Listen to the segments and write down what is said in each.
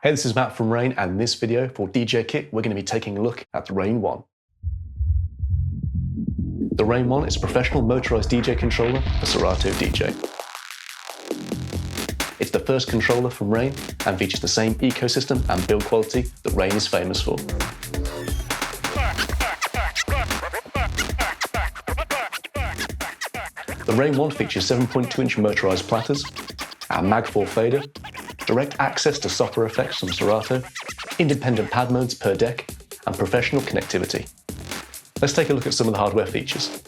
Hey, this is Matt from RANE, and in this video for DJKit, we're going to be taking a look at the RANE ONE. The RANE ONE is a professional motorized DJ controller for Serato DJ. It's the first controller from RANE and features the same ecosystem and build quality that RANE is famous for. The RANE ONE features 7.2-inch motorized platters, our Mag 4 fader, direct access to software effects from Serato, independent pad modes per deck, and professional connectivity. Let's take a look at some of the hardware features.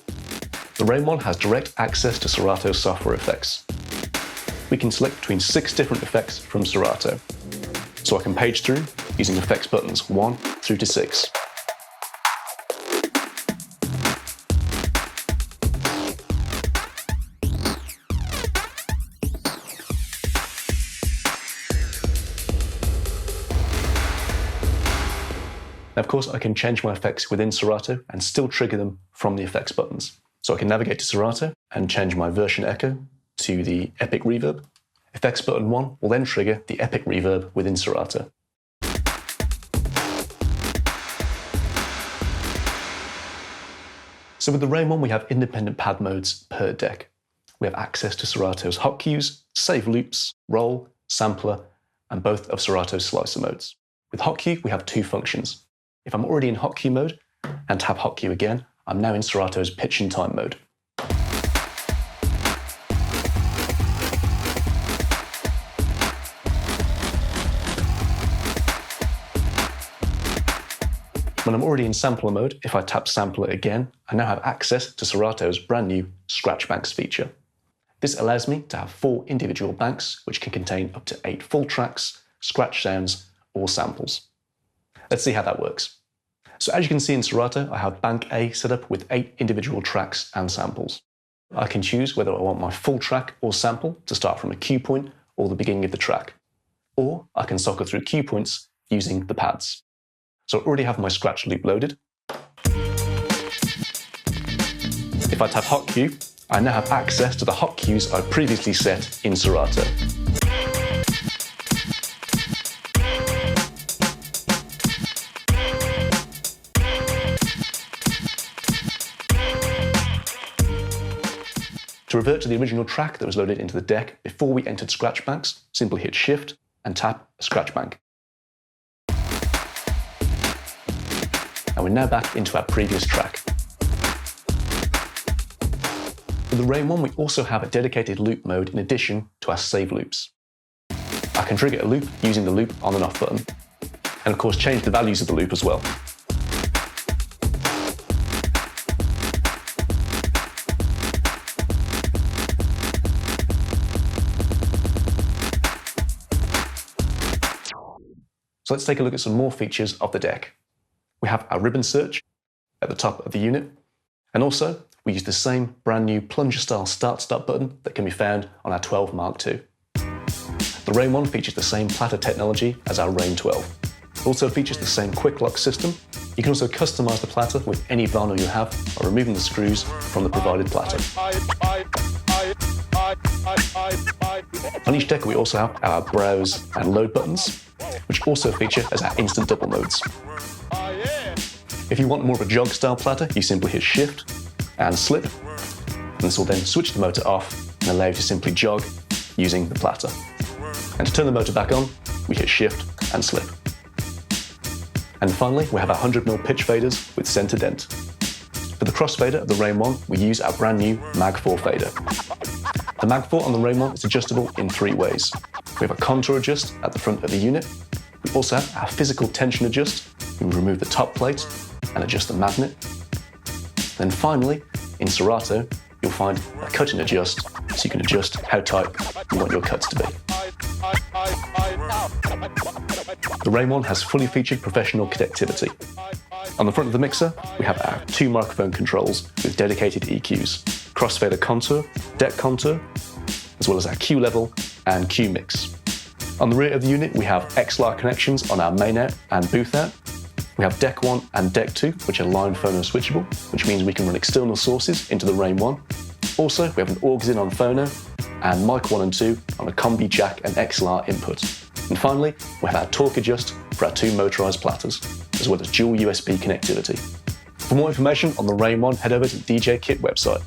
The RANE ONE has direct access to Serato's software effects. We can select between 6 different effects from Serato. So I can page through using effects buttons 1 through to 6. Now, of course, I can change my effects within Serato and still trigger them from the effects buttons. So I can navigate to Serato and change my version echo to the epic reverb. Effects button 1 will then trigger the epic reverb within Serato. So with the RANE ONE, we have independent pad modes per deck. We have access to Serato's hotkeys, save loops, roll, sampler, and both of Serato's slicer modes. With hotkey, we have 2 functions. If I'm already in hotkey mode and tap hotkey again, I'm now in Serato's pitch and time mode. When I'm already in sampler mode, if I tap sampler again, I now have access to Serato's brand new Scratch Banks feature. This allows me to have 4 individual banks, which can contain up to 8 full tracks, scratch sounds, or samples. Let's see how that works. So as you can see in Serato, I have Bank A set up with 8 individual tracks and samples. I can choose whether I want my full track or sample to start from a cue point or the beginning of the track. Or I can cycle through cue points using the pads. So I already have my scratch loop loaded. If I tap hot cue, I now have access to the hot cues I previously set in Serato. To revert to the original track that was loaded into the deck before we entered Scratch Banks, simply hit Shift and tap a Scratch Bank. And we're now back into our previous track. With the RANE ONE, we also have a dedicated loop mode in addition to our save loops. I can trigger a loop using the loop on and off button, and of course change the values of the loop as well. So let's take a look at some more features of the deck. We have our ribbon search at the top of the unit, and also we use the same brand new plunger-style start-stop button that can be found on our 12 Mark II. The RANE ONE features the same Platter technology as our RANE 12. It also features the same quick lock system. You can also customize the platter with any vinyl you have by removing the screws from the provided platter. On each deck we also have our browse and load buttons, which also feature as our instant double modes. If you want more of a jog style platter, you simply hit Shift and slip, and this will then switch the motor off and allow you to simply jog using the platter. And to turn the motor back on, we hit Shift and slip. And finally, we have our 100mm pitch faders with center dent. For the crossfader of the RANE ONE, we use our brand new Mag 4 fader. The Mag 4 on the RANE ONE is adjustable in 3 ways. We have a contour adjust at the front of the unit. We also have our physical tension adjust. We remove the top plate and adjust the magnet. Then finally, in Serato, you'll find a cut and adjust, so you can adjust how tight you want your cuts to be. The RANE ONE has fully featured professional connectivity. On the front of the mixer, we have our 2 microphone controls with dedicated EQs, crossfader contour, deck contour, as well as our Q level and Q mix. On the rear of the unit, we have XLR connections on our main out and booth out. We have deck 1 and deck 2, which are line phono switchable, which means we can run external sources into the RANE ONE. Also, we have an aux in on phono and mic 1 and 2 on a combi jack and XLR input. And finally, we have our torque adjust for our two motorised platters, as well as dual USB connectivity. For more information on the RANE ONE, head over to the DJKit website.